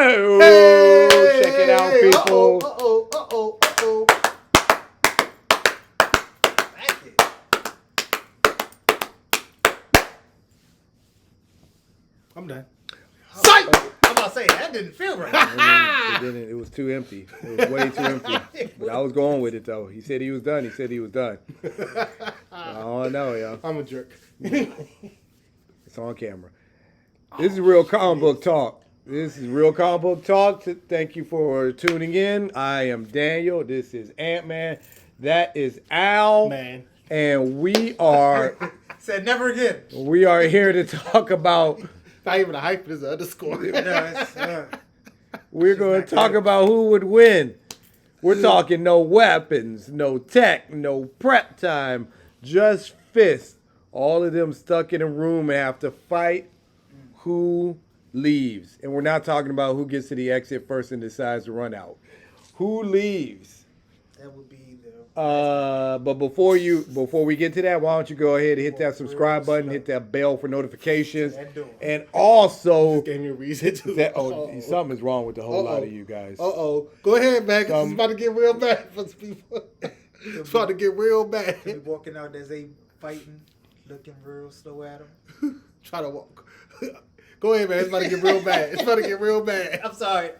Hey, check it out, people. Uh-oh. Back it. I'm done. Psych! I'm about to say, that didn't feel right. It didn't. It was too empty. It was way too empty. But I was going with it, though. He said he was done. I don't know, yo. I'm a jerk. It's on camera. This is Real Comic Book Talk. Thank you for tuning in. I am Daniel. This is Ant-Man. That is Al. Man. And we are... Said never again. We are here to talk about... Not even a hyphen is an underscore. We're going to talk about who would win. We're talking no weapons, no tech, no prep time, just fists. All of them stuck in a room and have to fight who leaves. And we're not talking about who gets to the exit first and decides to run out. Who leaves? That would be the... But before we get to that, why don't you go ahead and hit that subscribe button, hit that bell for notifications, and also Gave me a reason to. something is wrong with the whole lot of you guys. Go ahead, man. 'Cause it's about to get real bad for some people. It's about to get real bad. Be walking out as they fighting, looking real slow at them. Try to walk. Go ahead, man. It's about to get real bad. I'm sorry.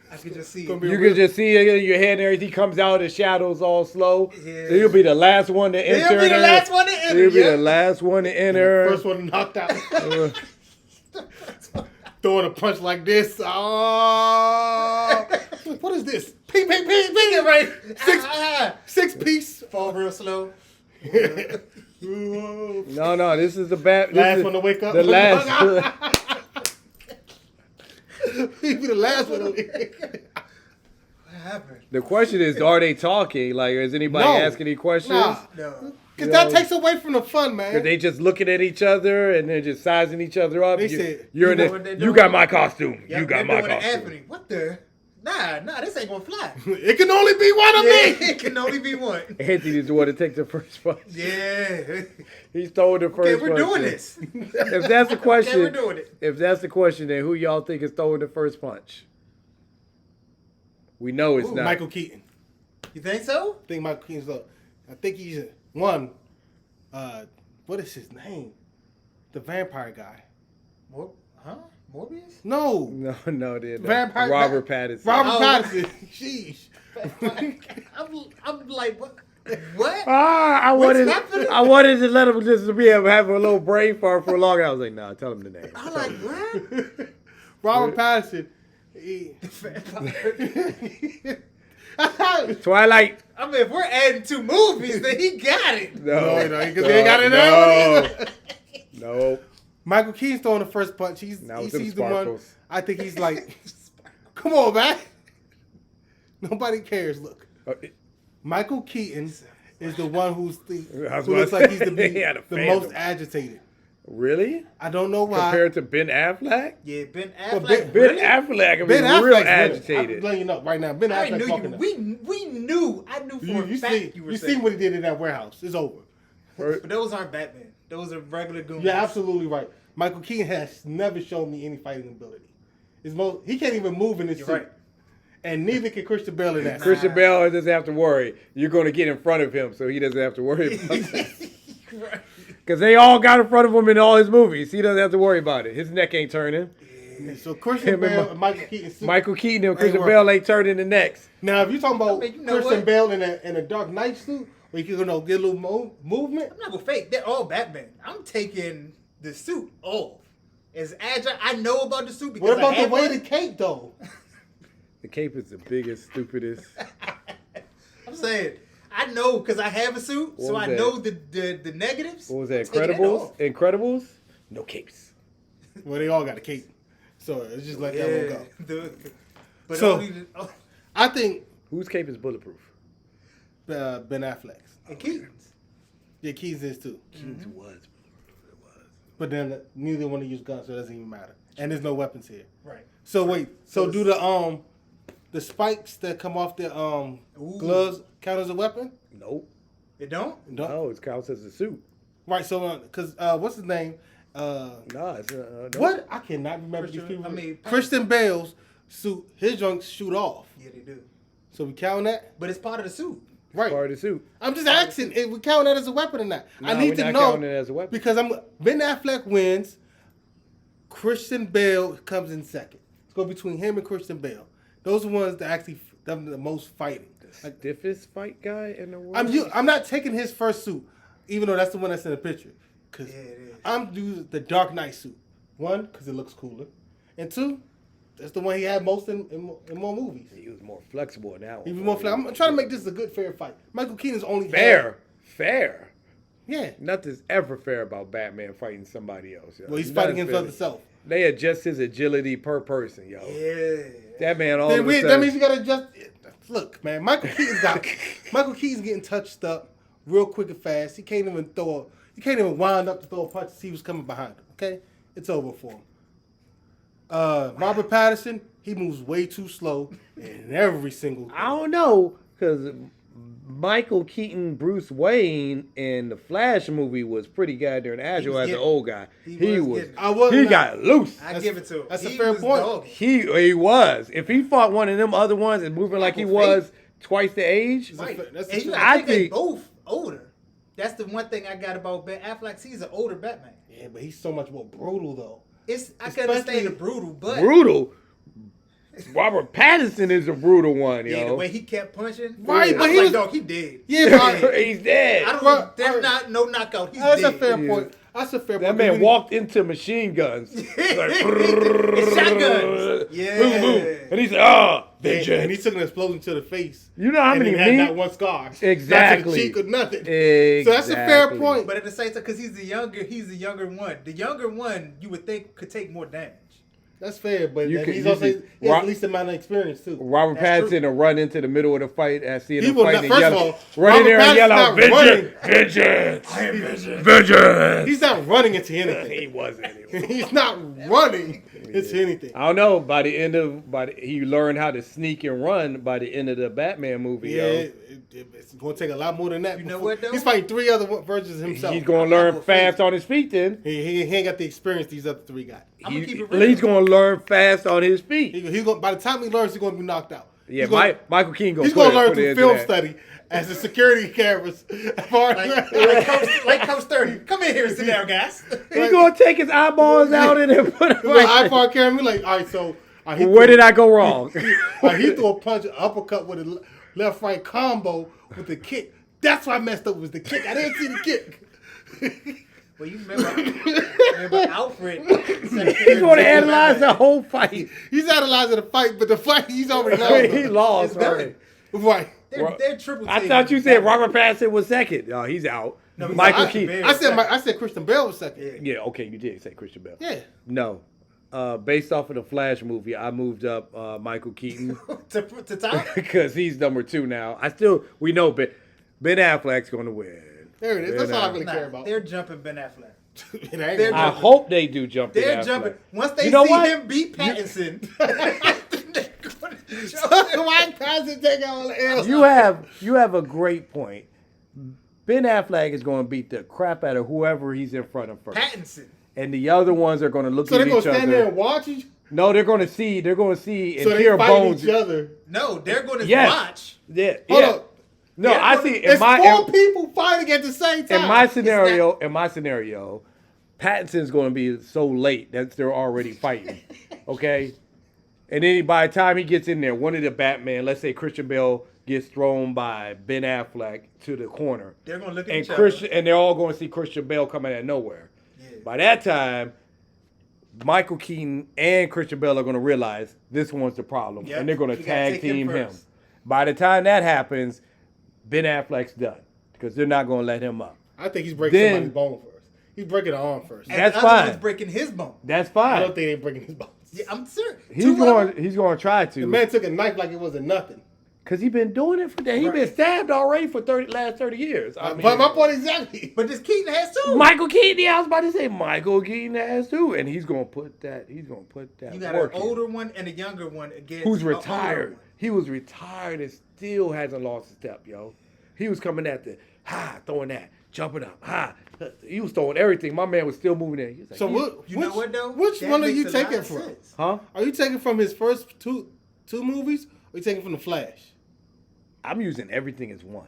I could just see it. You can just see it in your head and everything comes out, the shadows all slow. Yeah. You'll be the last one to enter. You'll be the last one to enter. You'll be the last one to enter. First one knocked out. Throwing a punch like this. Oh. What is this? Ping. Right. 6 piece. Fall real slow. No, this is the bad. Last one to wake up. The last. He be the last one to wake up. What happened? The question is, are they talking? Like, is anybody asking any questions? Nah. No. Because that takes away from the fun, man. Are they just looking at each other and they're just sizing each other up? They said, you got my costume. Yep, you got my costume. Anthony. What the? Nah, this ain't gonna fly. It can only be one of me. It can only be one. Anthony's the one to take the first punch. Yeah. He's throwing the first punch. Okay, we're doing this. If that's the question, Okay, we're doing it. If that's the question, then who y'all think is throwing the first punch? We know it's not. Michael Keaton. You think so? I think Michael Keaton's up. I think he's one. What is his name? The vampire guy. Morbius? No. No, they're not. Vampire. Robert Pattinson. Pattinson. Sheesh. I'm like, what? What? I wanted to let him just be able to have a little brain fart for long. I was like, nah, tell him the name. I'm like, what? Robert Pattinson. Twilight. I mean, if we're adding 2 movies, then he got it. No, because he ain't got it either. No. Michael Keaton's throwing the first punch. He sees the one. I think he's like, come on, man. Nobody cares. Look. Michael Keaton is the one who looks like he's the most agitated. Really? I don't know why. Compared to Ben Affleck? Yeah, Ben Well, Affleck. Ben Affleck, real agitated. I'm letting you know right now. Ben I Affleck knew talking. I knew for a fact you were You saying. seen what he did in that warehouse. It's over. But those aren't Batman. Those are regular goons. You're absolutely right. Michael Keaton has never shown me any fighting ability. He can't even move in his suit. Right. And neither can Christian Bale in that. Christian Bale doesn't have to worry. You're going to get in front of him, so he doesn't have to worry about that. Right. Because they all got in front of him in all his movies. He doesn't have to worry about it. His neck ain't turning. Yeah. So Christian Bale and Michael Keaton. Michael Keaton and Christian Bale ain't turning the necks. Now, if you're talking about Christian what? Bale in a Dark Knight suit, where you can get a little movement. I'm not gonna fake. They're all Batman. I'm taking the suit off. As agile, I know about the suit because What about I the way one. the cape though? The cape is the biggest, stupidest. I'm saying I know because I have a suit, What so was I that? know the negatives. What was that? Take that Incredibles? off. Incredibles? No capes. Well, they all got a cape, so it's just let that one go. But So- only I think Whose cape is bulletproof? Ben Affleck's. and Keaton's. Yeah, Keys is too. Keaton's was. But then neither one of you use guns, so it doesn't even matter. And there's no weapons here. Right. So wait, so do the spikes that come off the gloves count as a weapon? Nope. It don't? No, it counts as a suit. Right. So because what's his name? What? I cannot remember these people. Christian Bale's suit, his junks shoot off. Yeah, they do. So we count that? But it's part of the suit. Right. Part of the suit. I'm just asking if we count that as a weapon or not. No, I need to know. Counting it as a weapon. Because Ben Affleck wins. Christian Bale comes in second. It's going between him and Christian Bale. Those are the ones that actually done the most fighting. The stiffest fight guy in the world. I'm not taking his first suit, even though that's the one that's in the picture. Because I'm doing the Dark Knight suit. One, because it looks cooler. And two, that's the one he had most in more movies. He was more flexible in that one. He was more flexible. I'm trying to make this a good, fair fight. Michael Keaton's only fair. Yeah. Nothing's ever fair about Batman fighting somebody else. Yo. Well, he's fighting himself. They adjust his agility per person, yo. Yeah. That man all of a sudden. That means you got to adjust. Look, man, Michael Keaton's getting touched up real quick and fast. He can't even wind up to throw a punch to see who's coming behind him. Okay? It's over for him. Robert Pattinson, he moves way too slow in every single thing. I don't know, because Michael Keaton, Bruce Wayne in the Flash movie was pretty goddamn agile as an old guy. He got loose. I give it to him. That's a fair point. He was. If he fought one of them other ones and moving like he was twice the age, I think they both older. That's the one thing I got about Ben Affleck. He's an older Batman. Yeah, but he's so much more brutal though. I can understand the brutal, but Robert Pattinson is a brutal one, yo. Yeah, the way he kept punching. Right, but he was dog. He dead. Yeah, he's dead. There's not no knockout. He's That's dead. a fair point. That's a fair point. That man walked into machine guns. Shotguns. Yeah. Boom, boom. And he said, vengeance. And he took an explosion to the face. You know how many had not one scar. Exactly. Not to the cheek or nothing. Exactly. So that's a fair point. But at the same time, because he's the younger one. The younger one, you would think, could take more damage. That's fair, but he has the least amount of experience too. Robert Pattinson will run into the middle of the fight and see him fighting and yell. Run in there and yell, vengeance! I am vengeance! Vengeance! He's not running into anything. He wasn't anyway. He's not running into anything. I don't know. By the end of, he learned how to sneak and run by the end of the Batman movie. Yeah, it's going to take a lot more than that. You know what though? He's fighting 3 other versions of himself. He's going to learn fast on his feet then. He ain't got the experience these other 3 got. I'm gonna keep it real. He's going to learn fast on his feet. He's going. By the time he learns, he's going to be knocked out. Yeah, Michael Keaton going to He's going to learn through film study as the security cameras. like Coach 30. Come in here and sit down, guys. He's going to take his eyeballs out and then put them right. iPod camera, like, all right, so. Where did I go wrong? He threw a punch, an uppercut with a left-right combo with the kick. That's what I messed up was the kick. I didn't see the kick. Well, you remember Alfred. He's going to analyze the whole fight. He's analyzing the fight, but the fight he's already lost. He lost, right? Right. They're triple. I thought you said Robert Pattinson was second. Oh, he's out. No, Michael Keaton. I said Christian Bale was second. Yeah, okay, you did say Christian Bale. Yeah. No. Based off of the Flash movie, I moved up Michael Keaton to top because he's number 2 now. We know Ben Affleck's going to win. There it is. That's all I really care about. They're jumping Ben Affleck. I hope they do jump. They're jumping once they see him beat Pattinson. Why Pattinson take all the L's? You have a great point. Ben Affleck is going to beat the crap out of whoever he's in front of first. Pattinson. And the other ones are going to look at each other. So they're going to stand there and watch each? No, they're going to see. They're going to see and so hear bones. Each other. No, they're going to watch. Yeah. Hold up. No, I see. It's 4 people fighting at the same time. In my scenario, Pattinson's going to be so late that they're already fighting. Okay, and then by the time he gets in there, one of the Batman, let's say Christian Bale, gets thrown by Ben Affleck to the corner. They're going to look at each other, and they're all going to see Christian Bale coming out of nowhere. Yeah. By that time, Michael Keaton and Christian Bale are going to realize this one's the problem, and they're going to tag team him. By the time that happens, Ben Affleck's done because they're not going to let him up. I think he's breaking somebody's bone first. He's breaking an arm first. And that's the fine. Other one's breaking his bone. That's fine. I don't think they're breaking his bones. Yeah, I'm serious. He's going to try to. The man took a knife like it wasn't nothing. Because he's been doing it for that. He's been stabbed already for last 30 years. But my point exactly. But this Keaton has too. Michael Keaton, I was about to say Michael Keaton has too. And he's going to put that. You got an older one and a younger one against who's retired. He was retired and still hasn't lost a step, yo. He was coming at throwing that, jumping up, He was throwing everything. My man was still moving in. He was like, So You know what though? Which That one are makes you a lot taking of from? sense. huh? Are you taking from his first two movies, or are you taking from the Flash? I'm using everything as one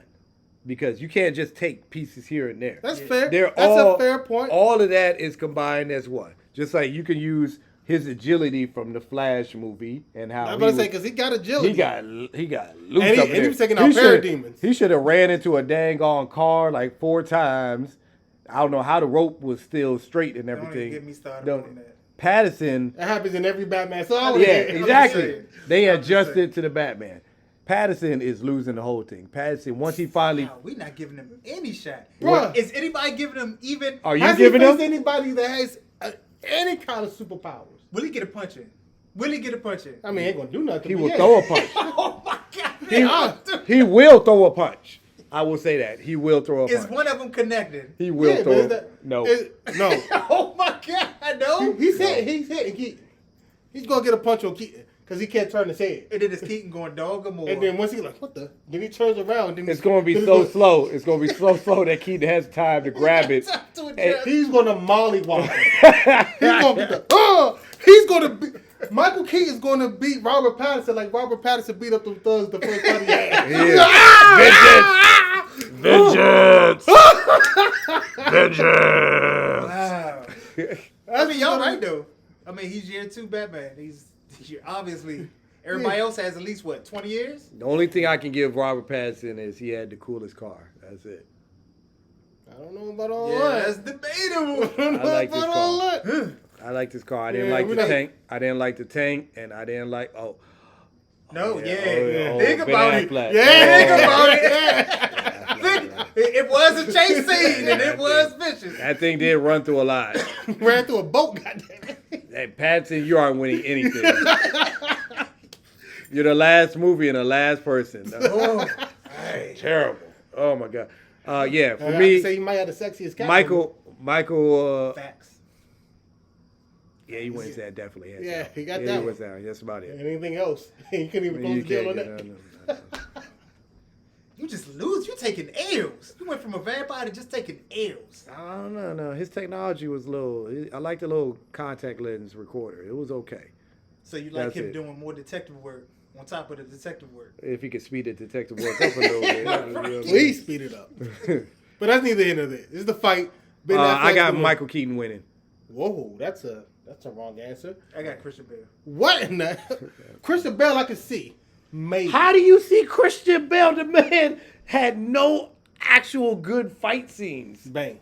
because you can't just take pieces here and there. That's fair. They're That's all, a fair point. All of that is combined as one. Just like you can use his agility from the Flash movie and how I'm about to say because he got agility. he got loose And he- up and there. he was taking out parademons. He should have ran into a dang on car like 4 times. I don't know how the rope was still straight and Don't everything. even get me started on that. Patterson. That happens in every Batman. So Yeah, I'm just exactly. saying. They I'm just saying. adjusted to the Batman. Patterson is losing the whole thing. Patterson, once he finally, Wow, we not giving him any shot. Bruh. Is anybody giving him even? are you Has giving he faced him? anybody that has any kind of superpowers? Will he get a punch in? Will he get a punch in? I mean, ain't gonna do nothing. He but will yeah. throw a punch. Oh my God! He, man. he will throw a punch. I will say that he will throw a Is punch. one of them connected? He will Yeah, throw. but is A, that- no, no. Oh my God! No. He's hitting. He's gonna get a punch on Keaton because he can't turn his head. And then it's Keaton going dog or more. And then once he like, what the? Then he turns around. Then it's going to be so slow. It's going to be so slow that Keaton has time to grab it. And he's gonna mollywop him. He's gonna get the. He's gonna be. Michael Keaton is gonna beat Robert Pattinson like Robert Pattinson beat up the thugs the first time he had. Vengeance! Vengeance! Wow. I mean, y'all right though. I mean, he's year 2 Batman. He's obviously. Everybody else has at least what 20 years. The only thing I can give Robert Pattinson is he had the coolest car. That's it. I don't know about all Yeah, that. that's debatable. I like this About all car. that. I like this car. I didn't Yeah, like we the not- tank. I didn't like the tank, and I didn't like No, oh, yeah. oh, Think Ben about it. Affleck. Yeah. Think about it. Yeah. Think, it was a chase scene and it was vicious. That thing did run through a lot. Ran through a boat, goddamn it. Hey, Pattinson, you aren't winning anything. You're the last movie and the last person. Oh, Terrible. Oh my god. Yeah, for I me, can say he might have the sexiest cat. Michael. facts. Yeah, he wins that definitely. Hands Yeah, down. he got yeah, that He one. wins that. That's about it. Anything else? You couldn't even close You the deal on can't that. get no. You just lose. You taking L's. You went from a vampire to just taking L's. I don't know. No, his technology was a little. I like the little contact lens recorder. It was okay So you like That's him it. doing more detective work on top of the detective work. if he could speed the detective work up a little bit. You know what I mean? Please speed it up. But that's neither here nor there. This is the fight. Ben I Affleck's got the win. Michael Keaton winning. Whoa, that's a wrong answer. I got Christian Bale. What in the Christian Bale I can see. Maybe. How do you see Christian Bale? The man had no actual good fight scenes. Bang.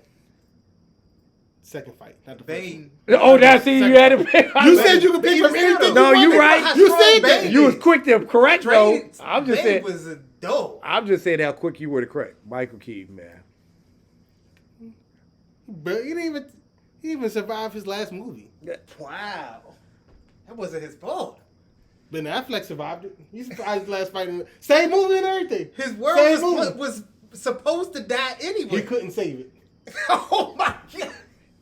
Second fight, not the first. Bane. Oh, that's it. You had to pick. You said you could pick from anything. No, you you wanted. right. You said that. Bane You was quick to correct though. Bane, I'm just Bane saying. was a dope. I'm just saying how quick you were to correct. Michael Keaton, man. But he didn't even survive his last movie. Wow. That wasn't his fault. Ben Affleck survived it. He survived his last fight. Same movie and everything. His Same world movie. was supposed to die anyway. He couldn't save it. Oh my God.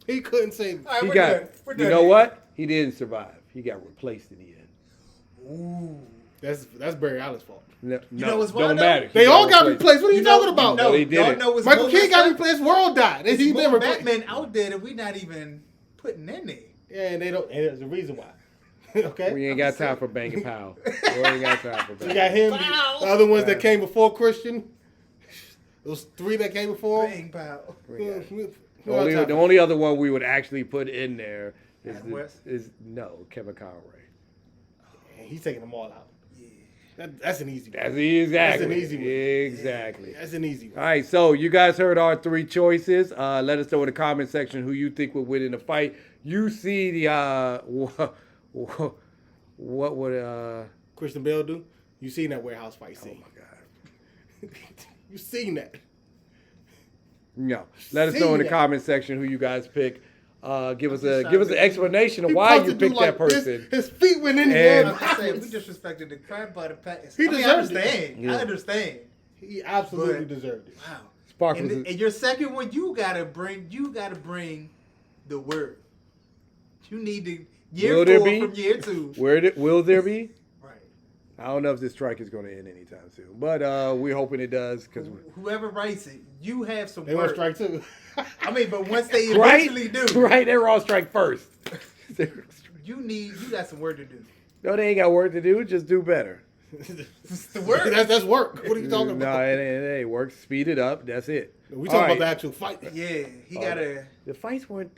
He couldn't save it. All right, He we're got. done. We're You done know here. what? He didn't survive. He got replaced in the end. Ooh. That's Barry Allen's fault. No, know what's wild, don't though? matter. They all got replaced. What are you talking about? No, he didn't. Y'all know what's Michael more Keaton messed got up? replaced. World died. There's He's been more replaced. Batman out there that we're not even putting in there. Yeah, and they don't. And there's a reason why. Okay. We ain't got time for banging pal. We ain't got time for You banging. got him. Wow. The other ones that came before Christian. Those 3 that came before him. Bang, pal. The only other one we would actually put in there Adam West? is Kevin Conroy. He's taking them all out. That's an easy one. That's exactly. That's an easy one. Exactly. That's an easy All one. right, so you guys heard our 3 choices. Let us know in the comment section who you think would win in the fight. You see the what would Christian Bale do? You seen that warehouse fight oh scene? my god. You seen that? No. Let us See know in the that. comment section who you guys pick. Give us just an trying explanation of He why supposed you to do picked like that this. person. His feet went in the And- air. I'm saying we disrespected the crap out of Pat. He I deserved it. understand. Yeah. I understand. He absolutely But- deserved it. Wow. Spark And, was and your second one, you gotta bring the word. You need to year Will there 4 be? from year 2. will there be? Right. I don't know if this strike is going to end anytime soon, but we're hoping it does. Because whoever writes it, you have some They work. want strike too. I mean, but once they eventually do, right, they're on strike first. you got some work to do. No, they ain't got work to do. Just do better. It's the work. That's work. What are you talking about? No, it ain't work. Speed it up. That's it. We talking about the actual fight. Yeah, he gotta. The fights weren't.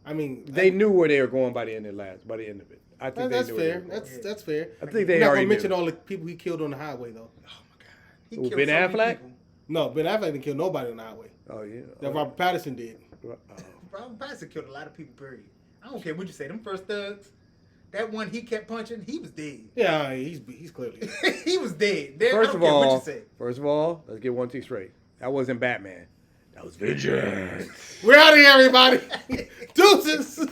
I mean, they knew where they were going by the end of it. I think that's they knew fair. That's fair. I think they not already gonna mention knew. all the people he killed on the highway though. Oh my god, he Who, killed Ben so many Affleck? people. No, Ben Affleck didn't kill nobody on the highway. Oh yeah. That Robert Pattinson did. Robert Pattinson killed a lot of people. Period. I don't care what you say. Them first thugs. That one he kept punching, he was dead. Yeah, he's clearly. He was dead. First I don't of care all, what you say. let's get one thing straight. That wasn't Batman. That was Vengeance. We're out of here, everybody. Deuces.